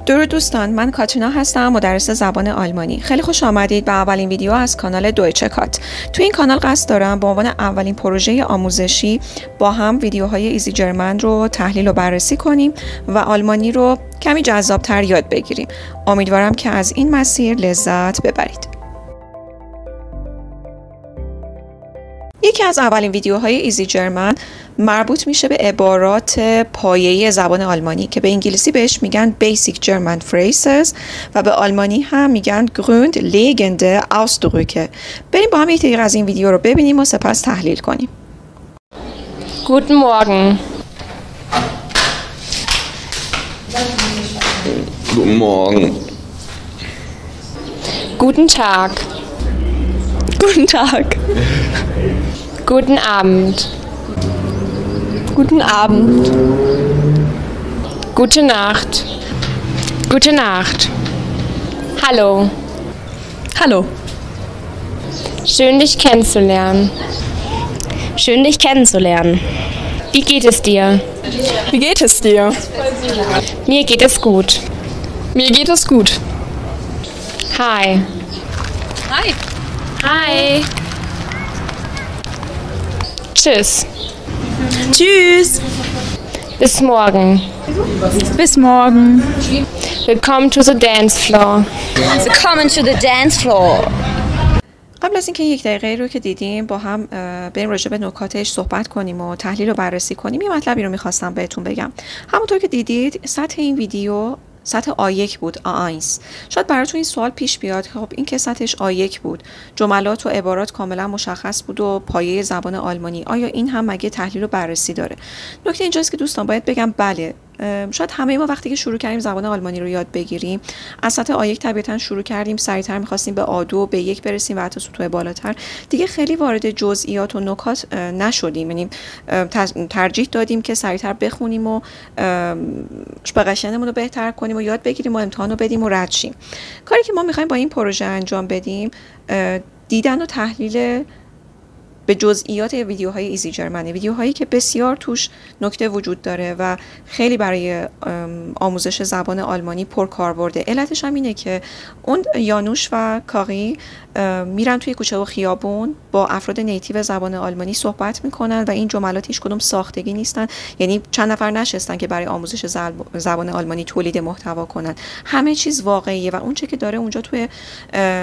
درود دوستان، من کاترینا هستم، مدرس زبان آلمانی. خیلی خوش آمدید به اولین ویدیو از کانال دویچه کات. تو این کانال قصد دارم به عنوان اولین پروژه آموزشی با هم ویدیوهای ایزی جرمن رو تحلیل و بررسی کنیم و آلمانی رو کمی جذاب‌تر یاد بگیریم. امیدوارم که از این مسیر لذت ببرید. یکی از اولین ویدیوهای ایزی جرمن مربوط میشه به عبارات پایه‌ای زبان آلمانی که به انگلیسی بهش میگن Basic German Phrases و به آلمانی هم میگن Grundlegende Ausdrücke. بریم با هم یک دقیقه از این ویدیو رو ببینیم و سپس تحلیل کنیم. Guten Morgen. Guten Morgen. Guten Tag. Guten Tag. Guten Abend. Guten Abend. Gute Nacht. Gute Nacht. Hallo. Hallo. Schön, dich kennenzulernen. Schön, dich kennenzulernen. Wie geht es dir? Wie geht es dir? Mir geht es gut. Mir geht es gut. Hi. Hi. Hi. Tschüss. Tschüss. Bis morgen. Bis morgen. Willkommen to the dance floor. Willkommen to the dance floor. قبل از اینکه یک دقیقه رو که دیدیم با هم بریم راجع به نکاتش صحبت کنیم و تحلیل و بررسی کنیم، یه مطلبی رو میخواستم بهتون بگم. همونطور که دیدید سطح این ویدیو سطح A1 بود، A1. شاید براتون این سوال پیش بیاد خب این که سطحش A1 بود، جملات و عبارات کاملا مشخص بود و پایه زبان آلمانی، آیا این هم مگه تحلیل و بررسی داره؟ نکته اینجاست که دوستان باید بگم بله. شاید همه ما وقتی که شروع کردیم زبان آلمانی رو یاد بگیریم از سطح A1 طبیعتاً شروع کردیم، سریعتر می‌خواستیم به A2 به 1 برسیم و حتی سطوح بالاتر. دیگه خیلی وارد جزئیات و نکات نشدیم، یعنی ترجیح دادیم که سریعتر بخونیم و بقشنمون رو بهتر کنیم و یاد بگیریم و امتحان رو بدیم و رد شیم. کاری که ما می‌خوایم با این پروژه انجام بدیم دیدن و تحلیل به جزئیات ویدیوهای ایزی جرمنه، ویدیوهایی که بسیار توش نکته وجود داره و خیلی برای آموزش زبان آلمانی پرکاربرده. علتش هم اینه که اون یانوش و کاغی میرن توی کوچه و خیابون با افراد نیتیو زبان آلمانی صحبت میکنن و این جملات هیچ کدوم ساختگی نیستن، یعنی چند نفر نشستن که برای آموزش زبان آلمانی تولید محتوا کنن. همه چیز واقعیه و اون چه که داره اونجا توی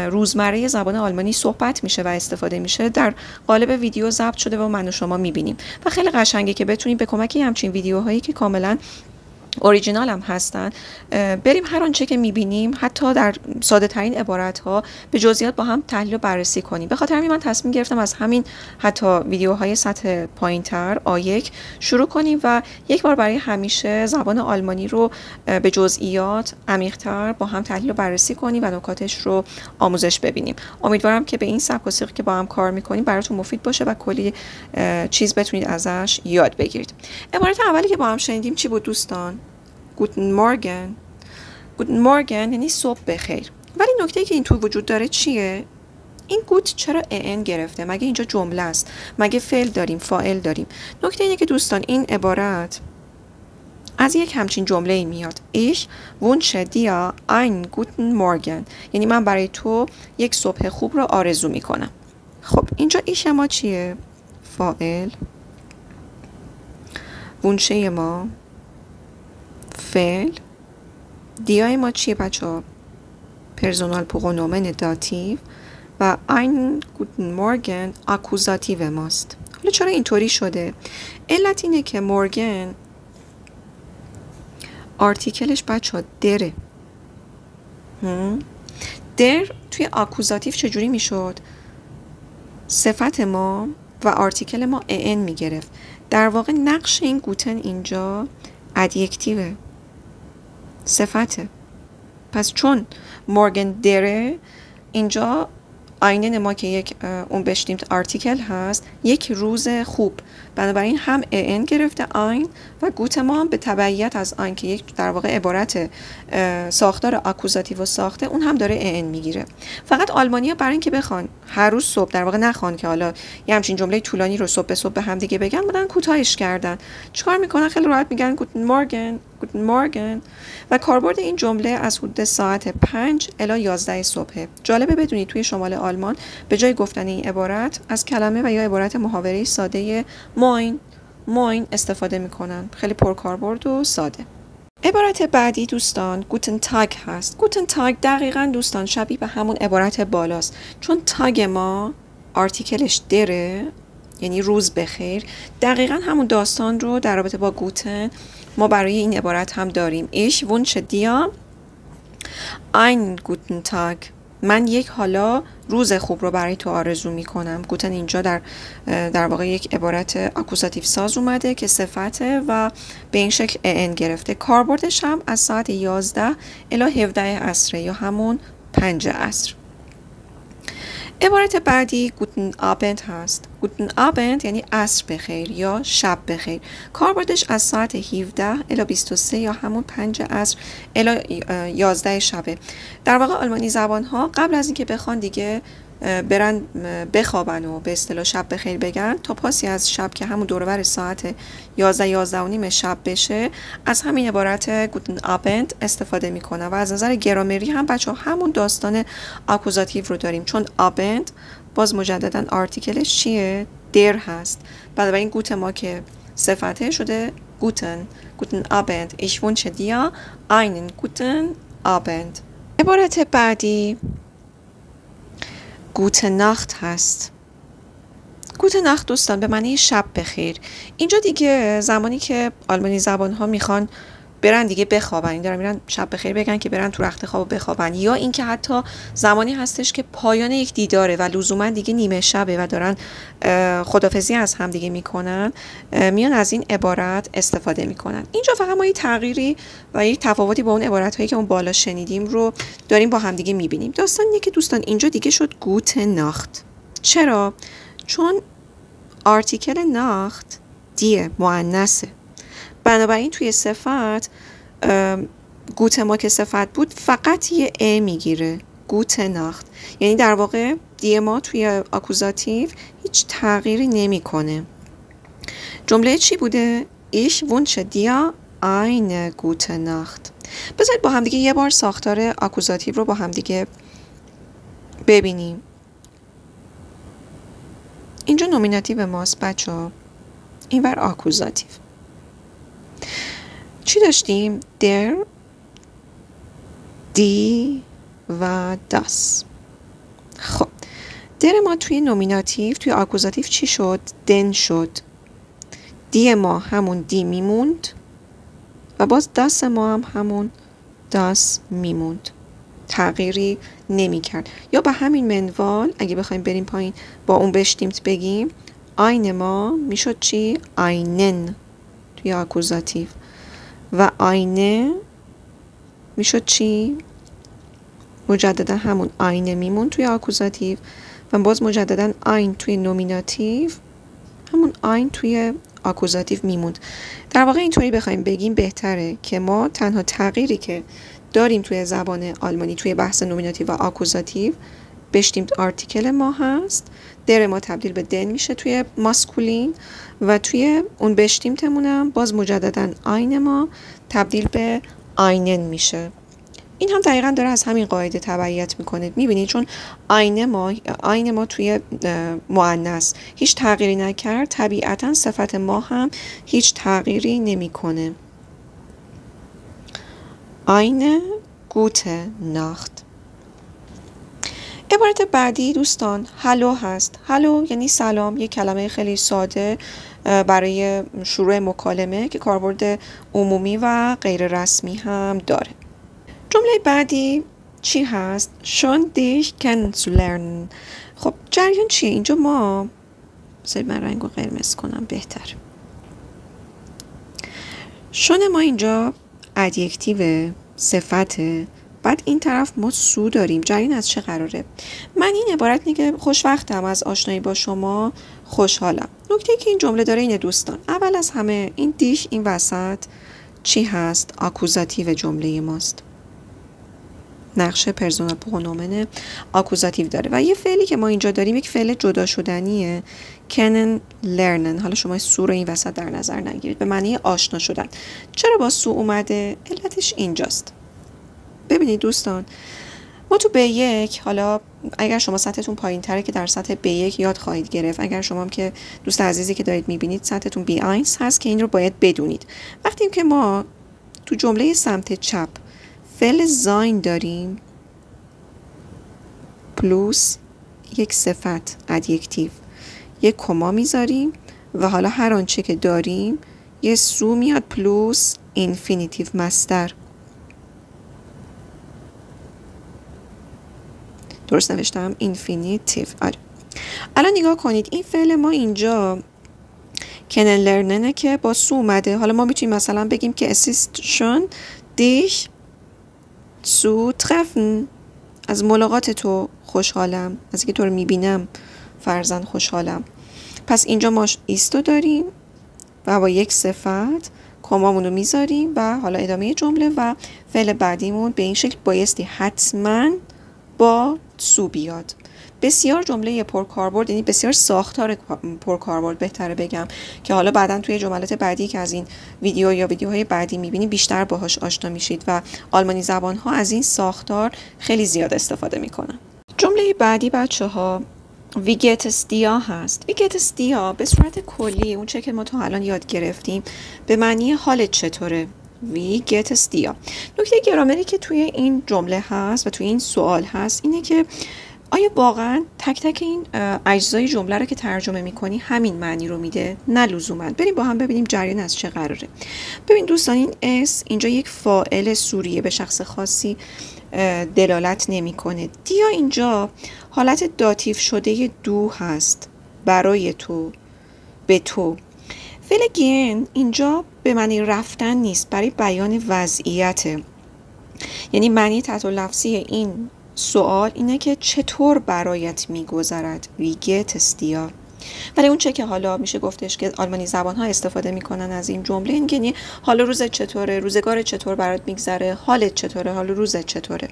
روزمره زبان آلمانی صحبت میشه و استفاده میشه در قالب ویدیو ضبط شده و من و شما میبینیم و خیلی قشنگه که بتونیم به کمک همچین ویدیوهایی که کاملا اوریجینال هم هستن بریم هر آنچه که میبینیم حتی در ساده ترین عبارت ها به جزئیات با هم تحلیل و بررسی کنیم. به خاطر همین من تصمیم گرفتم از همین حتی ویدیوهای سطح پایینتر A1 شروع کنیم و یک بار برای همیشه زبان آلمانی رو به جزئیات عمیق‌تر با هم تحلیل و بررسی کنیم و نکاتش رو آموزش ببینیم. امیدوارم که به این سبک و سیاقی که با هم کار میکنیم براتون مفید باشه و کلی چیز بتونید ازش یاد بگیرید. عبارت اولی که با هم شنیدیم چی بود دوستان؟ Guten Morgen. Guten Morgen یعنی صبح بخیر. ولی نکته‌ای که این تو وجود داره چیه؟ این گوت چرا ان گرفته؟ مگه اینجا جمله است؟ مگه فعل داریم، فاعل داریم؟ نکته اینه که دوستان این عبارت از یک همچین جمله‌ای میاد. Ich wünsche dir einen guten Morgen. یعنی من برای تو یک صبح خوب رو آرزو میکنم. خب اینجا ایش ما چیه؟ فاعل. ونشه ما فعل. دیای ما چیه بچه ها؟ پرسونال پرونومن داتیو و ein guten Morgen اکوزاتیو ماست. حالا چرا اینطوری شده؟ علت اینه که مورگن آرتیکلش بچه ها دره. در توی اکوزاتیو چجوری میشد؟ صفت ما و آرتیکل ما ان میگرفت. در واقع نقش این گوتن اینجا ادجکتیوه، صفته. پس چون مورگن دره اینجا آینه ما که یک اون بشتیم آرتیکل هست، یک روز خوب بنابراین هم ان گرفته ein و گوت ما هم به تبعیت از ein که یک در واقع عبارت ساختار آکوزاتیو ساخته، اون هم داره ان میگیره. فقط آلمانی‌ها برای اینکه بخوان هر روز صبح در واقع نخوان که حالا یه همچین جمله طولانی رو صبح به صبح به هم دیگه بگن، بودن کوتاهش کردن. چیکار میکنن؟ خیلی راحت میگن گوتن مورگن، گوتن مورگن. و کاربرد این جمله از حدود ساعت 5 الی 11 صبح. جالبه بدونید توی شمال آلمان به جای گفتن این عبارت از کلمه و یا عبارت محاوره‌ای ساده موین استفاده میکنن. خیلی پرکاربرد و ساده. عبارت بعدی دوستان گوتن تاگ هست. گوتن تاگ دقیقاً دوستان شبیه به همون عبارت بالاست، چون تاگ ما آرتیکلش دره، یعنی روز بخیر. دقیقاً همون داستان رو در رابطه با گوتن ما برای این عبارت هم داریم. Ich wünsche dir einen guten Tag. من یک حالا روز خوب رو برای تو آرزو می کنم. گوتن اینجا در واقع یک عبارت آکوزاتیو ساز اومده که صفته و به این شکل ان گرفته. کاربردش هم از ساعت 11 الی 17 عصر یا همون 5 عصر. عبارت بعدی گوتن آبند هست. گوتن آبند یعنی عصر بخیر یا شب بخیر. کاربردش از ساعت 17 الی 23 یا همون 5 عصر الی 11 شبه. در واقع آلمانی زبان ها قبل از اینکه بخوان دیگه برن بخوابن و به اصطلاح شب بخیر بگن، تا پاسی از شب که همون دور و بر ساعت 11 و نیم شب بشه، از همین عبارت گوتن آبند استفاده میکنن. و از نظر گرامری هم بچه‌ها همون داستان آکوزاتیو رو داریم، چون آبند باز مجددا آرتیکلش چیه؟ در هست. بنابراین گوت ما که صفته شده گوتن آبند. Ich wünsche dir einen guten Abend. عبارت بعدی گوته ناخت هست. گوته ناخت دوستان به معنی شب بخیر. اینجا دیگه زمانی که آلمانی زبان ها میخوان برن دیگه بخوابن، این دارن میرن شب بخیر بگن که برن تو رخت خواب بخوابن، یا اینکه حتی زمانی هستش که پایان یک دیداره و لزوما دیگه نیمه شبه و دارن خدافظی از هم دیگه میکنن، میان از این عبارت استفاده میکنن. اینجا فقط ما یه تغییری و یک تفاوتی با اون عبارت هایی که اون بالا شنیدیم رو داریم با هم دیگه میبینیم. داستان اینه که دوستان اینجا دیگه شد گوته ناخت. چرا؟ چون آرتیکل ناخت دیه، مؤنثه. بنابراین توی صفت گوت ما که صفت بود فقط یه ا میگیره، گوت ناخت. یعنی در واقع دی ما توی آکوزاتیو هیچ تغییری نمیکنه. جمله چی بوده؟ Ich wünsche dir eine gute Nacht. بذارید با هم دیگه یه بار ساختار آکوزاتیو رو با هم دیگه ببینیم. اینجا نومیناتیو ماست بچه‌ها، اینور آکوزاتیو. چی داشتیم؟ در، دی و داس. خب در ما توی نومیناتیو توی آکوزاتیو چی شد؟ دن شد. دی ما همون دی میموند و باز داس ما هم همون داس میموند، تغییری نمی کرد. یا به همین منوال اگه بخوایم بریم پایین با اون بشتیمت بگیم، آین ما میشد چی؟ آینن توی آکوزاتیو و آینه میشد چی؟ مجددا همون آینه میمون توی آکوزاتیو و باز مجددا آین توی نومیناتیو همون آین توی آکوزاتیو میموند. در واقع اینطوری بخوایم بگیم بهتره که ما تنها تغییری که داریم توی زبان آلمانی توی بحث نومیناتیو و آکوزاتیو بشتیمت آرتیکل ما هست. در ما تبدیل به دن میشه توی ماسکولین و توی اون بشتیمتمونم باز مجددا آین ما تبدیل به آینن میشه. این هم دقیقا داره از همین قاعده تبعیت میکنه. میبینید چون آین ما توی مؤنث هیچ تغییری نکرد، طبیعتا صفت ما هم هیچ تغییری نمیکنه. آینه گوته ناخت. عبارت بعدی دوستان هلو هست. هلو یعنی سلام، یک کلمه خیلی ساده برای شروع مکالمه که کاربرد عمومی و غیر رسمی هم داره. جمله بعدی چی هست؟ Schön dich kennenzulernen. خب جریان چیه؟ اینجا ما بذارید من رنگو قرمز کنم بهتر. شون ما اینجا ادجکتیو، صفته. بعد این طرف ما سو داریم. جریان از چه قراره؟ من این عبارت میگه خوشوقتم از آشنایی با شما، خوشحالم. نکته که این جمله داره اینه دوستان، اول از همه این دیش این وسط چی هست؟ آکوزاتیو جمله ماست. نقش پرسونال پرونومن آکوزاتیو داره و یه فعلی که ما اینجا داریم یک فعل جدا شدنیه، کنن لرنن. حالا شما سو رو این وسط در نظر نگیرید، به معنی آشنا شدن. چرا با سو اومده؟ علتش اینجاست. ببینید دوستان، ما تو B1، حالا اگر شما سطحتون پایین تره که در سطح B1 یاد خواهید گرفت، اگر شما هم که دوست عزیزی که دارید میبینید سطحتون B1 هست که این رو باید بدونید. وقتی که ما تو جمله سمت چپ فعل زاین داریم پلوس یک صفت ادجکتیو، یک کما میذاریم و حالا هر آنچه که داریم یه سو میاد پلوس اینفینیتیو مصدر. درست نوشتم؟ اینفینیتیو. آره. الان نگاه کنید این فعل ما اینجا کنن لرننه که با سو اومده. حالا ما میتونیم مثلا بگیم که اسیست شون دیش سو ترفن، از ملاقات تو خوشحالم، از اینکه تو رو میبینم فرزن خوشحالم. پس اینجا ما ایستو داریم و با یک صفت کمامون رو میذاریم و حالا ادامه جمله و فعل بعدیمون به این شکل بایستی حتما با سو بیاد. بسیار جمله پرکاربرد، یعنی بسیار ساختار پرکاربرد بهتره بگم، که حالا بعداً توی جملات بعدی که از این ویدیو یا ویدیوهای بعدی میبینید بیشتر باهاش آشنا میشید و آلمانی زبان ها از این ساختار خیلی زیاد استفاده میکنن. جمله بعدی بچه‌ها ویگتستیا هست. ویگتستیا به صورت کلی اون چه که ما تا الان یاد گرفتیم به معنی حالت چطوره. ویگتستیا. نکته گرامری که توی این جمله هست و توی این سوال هست اینه که آیا واقعا تک تک این اجزای جمله رو که ترجمه میکنی همین معنی رو میده؟ نه لزوما. بریم با هم ببینیم جریان از چه قراره. ببین دوستان، این اس اینجا یک فاعل سوریه، به شخص خاصی دلالت نمیکنه. دیا اینجا حالت داتیو شده دو هست، برای تو، به تو. فعل گین اینجا به معنی رفتن نیست، برای بیان وضعیته. یعنی معنی تحت لفظی این سوال اینه که چطور برایت میگذرد. ویگتستیا. ولی اون چه که حالا میشه گفتش که آلمانی زبان ها استفاده میکنن از این جمله، این که حالا روزت چطوره، روزگار چطور برات میگذره، حالت چطوره، حالا روزت چطوره.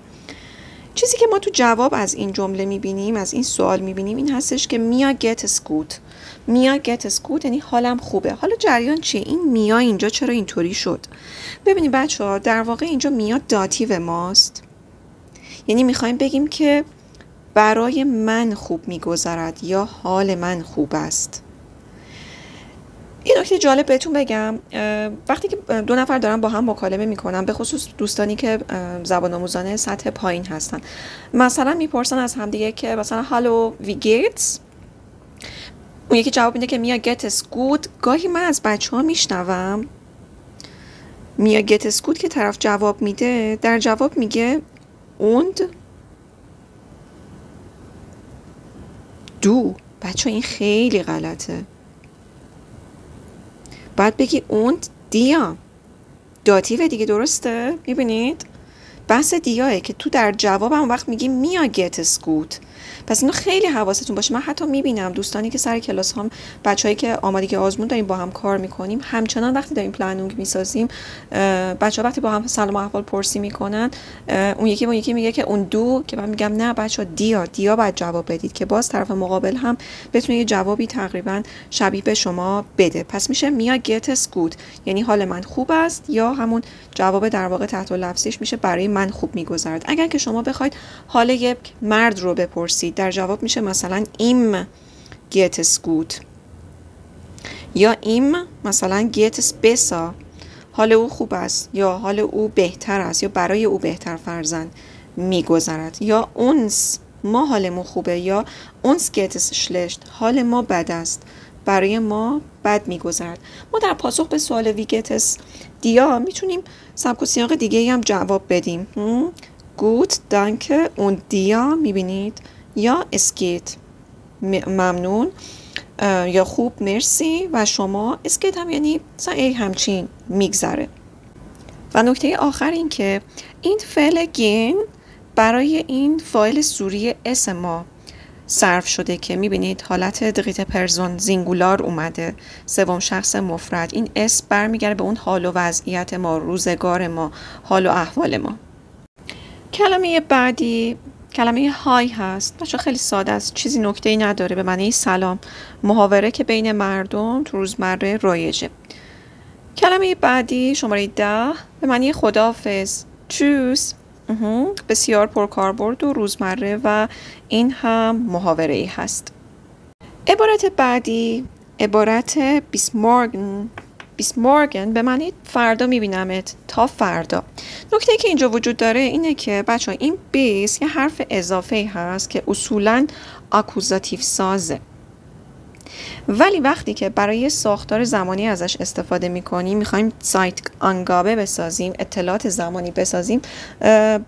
چیزی که ما تو جواب از این جمله میبینیم، از این سوال میبینیم، این هستش که میا گت گوت. میا گت گوت یعنی حالم خوبه. حالا جریان چیه؟ این میا اینجا چرا اینطوری شد؟ ببینید بچه‌ها، در واقع اینجا میا داتیو ماست، یعنی میخوایم بگیم که برای من خوب میگذرد یا حال من خوب است. این نکته جالب بهتون بگم، وقتی که دو نفر دارن با هم مکالمه میکنن، به خصوص دوستانی که زبان آموزانه سطح پایین هستن، مثلا میپرسن از همدیگه که مثلا هالو وی گیتس، اون یکی جواب میده که میا گتس گود. گاهی من از بچه ها میشنوم میا گتس گود که طرف جواب میده، در جواب میگه اوند دو. بچه این خیلی غلطه، باید بگی اوند دیا. داتیو دیگه، درسته؟ میبینید؟ بحث دیاه که تو در جواب هم وقت میگی میا گتس گود. پس اینو خیلی حواستون باشه. من حتی میبینم دوستانی که سر کلاس هم، بچه‌هایی که آمادگی آزمون داریم با هم کار میکنیم، همچنان وقتی داریم پلنینگ میسازیم، بچه‌ها وقتی با هم سلام و احوال پرسی میکنن، اون یکی میگه که اون دو، که من میگم نه بچه‌ها دیا باید جواب بدید که باز طرف مقابل هم بتونه یه جوابی تقریبا شبیه به شما بده. پس میشه میا گتس گود، یعنی حال من خوب است، یا همون جواب در واقع تحت لفظیش میشه برای من خوب میگذرد. اگر که شما بخواید حال یک مرد رو بپرسید، در جواب میشه مثلا ایم گیتس گود، یا ایم مثلا گیتس بسا، حال او خوب است یا حال او بهتر است یا برای او بهتر فرزند میگذرد، یا اونس ما حالمون خوبه، یا اونس گیتس شلشت حال ما بد است، برای ما بد میگذرد. ما در پاسخ به سوال ویگتس دیا میتونیم سبک و سیاق دیگه هم جواب بدیم. گود دانکه اون دیا، میبینید، یا اسکیت ممنون، یا خوب مرسی، و شما اسکیت هم یعنی ای همچین میگذره. و نکته آخر این که این فعل گین برای این فاعل سوری اس ما صرف شده که میبینید حالت دقیقه پرسون زینگولار اومده، سوم شخص مفرد. این اسم برمیگرده به اون حال و وضعیت ما، روزگار ما، حال و احوال ما. کلمه بعدی کلمه های هست. بچه خیلی ساده است، چیزی نکته‌ای نداره، به معنی سلام، محاوره که بین مردم تو روزمره رایجه. کلمه بعدی شماره 10 به معنی خداحافظ، چوس، بسیار پرکاربرد و روزمره و این هم محاوره‌ای هست. عبارت بعدی عبارت بیس مورگن به معنی فردا میبینمت، تا فردا. نکته که اینجا وجود داره اینه که بچه ها این بیس یه حرف اضافه هست که اصولاً آکوزاتیو سازه، ولی وقتی که برای ساختار زمانی ازش استفاده میکنیم، میخوایم سایت آنگابه بسازیم، اطلاعات زمانی بسازیم،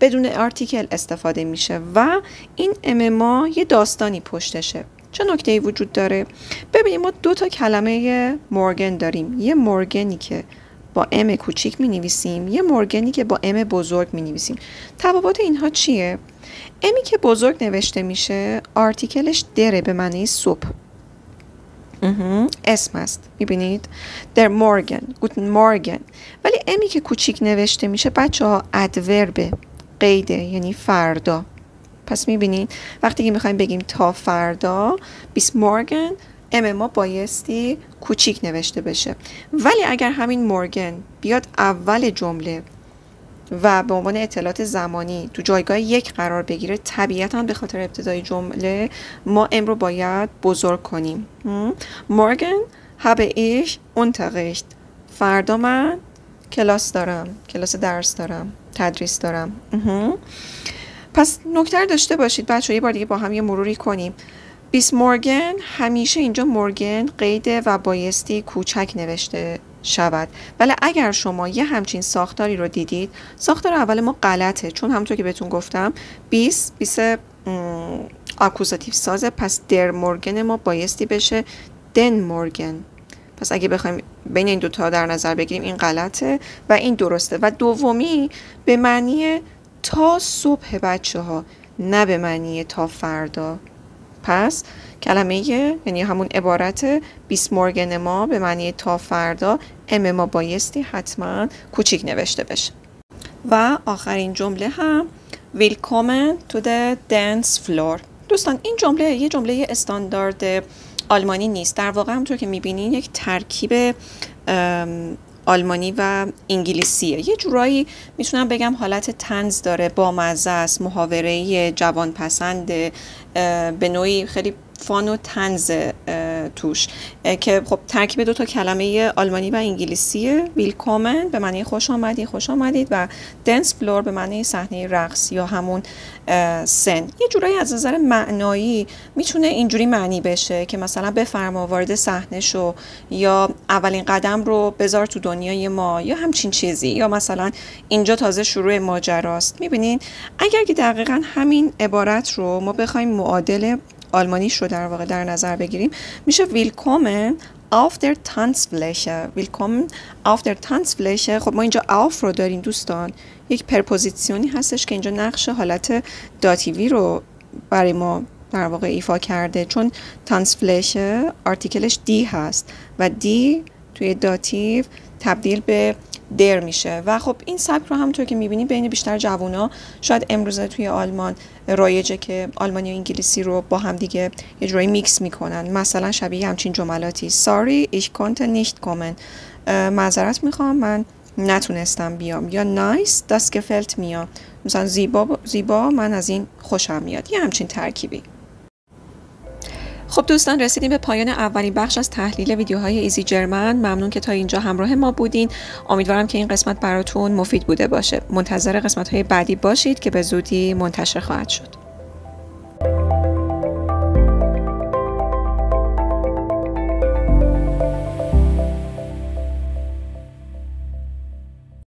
بدون آرتیکل استفاده میشه و این ما یه داستانی پشتشه. چه نکته‌ای وجود داره؟ ببینیم ما 2 تا کلمه مورگن داریم، یه مورگنی که با ام کوچیک می نویسیم، یه مورگنی که با ام بزرگ می نویسیم. تفاوت اینها چیه؟ امی که بزرگ نوشته میشه آرتیکلش دره، به معنی صبح، اسم است، میبینید؟ در مورگن، گوتن مورگن. ولی امی که کوچیک نوشته میشه بچه ها ادوربه، قیده، یعنی فردا. پس میبینید وقتی که میخوایم بگیم تا فردا، بیس مورگن، ام ما بایستی کوچیک نوشته بشه. ولی اگر همین مورگن بیاد اول جمله و به عنوان اطلاعات زمانی تو جایگاه 1 قرار بگیره، طبیعتاً به خاطر ابتدای جمله ما ام رو باید بزرگ کنیم. مورگن habe ich Unterricht. فردا من کلاس دارم، کلاس درس دارم، تدریس دارم. پس نکته رو داشته باشید بچه ها، یه بار دیگه با هم یه مروری کنیم. بیس مورگن، همیشه اینجا مورگن قیده و بایستی کوچک نوشته شود. ولی اگر شما یه همچین ساختاری رو دیدید، ساختار اول ما غلطه، چون همونطور که بهتون گفتم بیس آکوزاتیو سازه، پس در مورگن ما بایستی بشه دن مورگن. پس اگه بخوایم بین این 2 تا در نظر بگیریم، این غلطه و این درسته. و دومی به معنی تا صبح بچه ها، نه به معنی تا فردا. پس کلمه یعنی همون عبارت بیس مورگن ما به معنی تا فردا، ام ما بایستی حتما کوچیک نوشته بشه. و آخرین جمله هم Willkommen to the dance floor. دوستان این جمله یه جمله استاندارد آلمانی نیست، در واقع همونطور که میبینین یک ترکیب آلمانی و انگلیسیه. یه جورایی میتونم بگم حالت طنز داره، با مزه است، محاوره‌ای، جوانپسند، به نوعی خیلی فان و طنز توش، که خب ترکیب 2 تا کلمه آلمانی و انگلیسیه. ویلکامن به معنی خوش آمدید، خوش آمدید، و دنس فلور به معنی صحنه رقص یا همون سن. یه جورایی از نظر معنایی میتونه اینجوری معنی بشه که مثلا بفرما وارد صحنه شو، یا اولین قدم رو بذار تو دنیای ما، یا همچین چیزی، یا مثلا اینجا تازه شروع ماجراست. میبینین اگر که دقیقاً همین عبارت رو ما بخوایم معادل آلمانیش رو در واقع در نظر بگیریم، میشه Willkommen auf der Tanzfläche. Willkommen auf der Tanzfläche. خب ما اینجا auf رو داریم دوستان، یک پرپوزیسیونی هستش که اینجا نقش حالت داتیوی رو برای ما در واقع ایفا کرده، چون Tanzfläche آرتیکلش دی هست و دی توی داتیو تبدیل به در میشه. و خب این سبک رو همونطور که میبینید بین بیشتر جوونا شاید امروزه توی آلمان رایجه که آلمانی و انگلیسی رو با هم دیگه یه جورایی میکس میکنن. مثلا شبیه همچین جملاتی Sorry ich konnte nicht kommen، معذرت میخوام من نتونستم بیام، یا Nice das gefällt mir، مثلا زیبا من از این خوشم میاد، یه همچین ترکیبی. خب دوستان رسیدیم به پایان اولین بخش از تحلیل ویدیوهای ایزی جرمن. ممنون که تا اینجا همراه ما بودین. امیدوارم که این قسمت براتون مفید بوده باشه. منتظر قسمت‌های بعدی باشید که به زودی منتشر خواهد شد.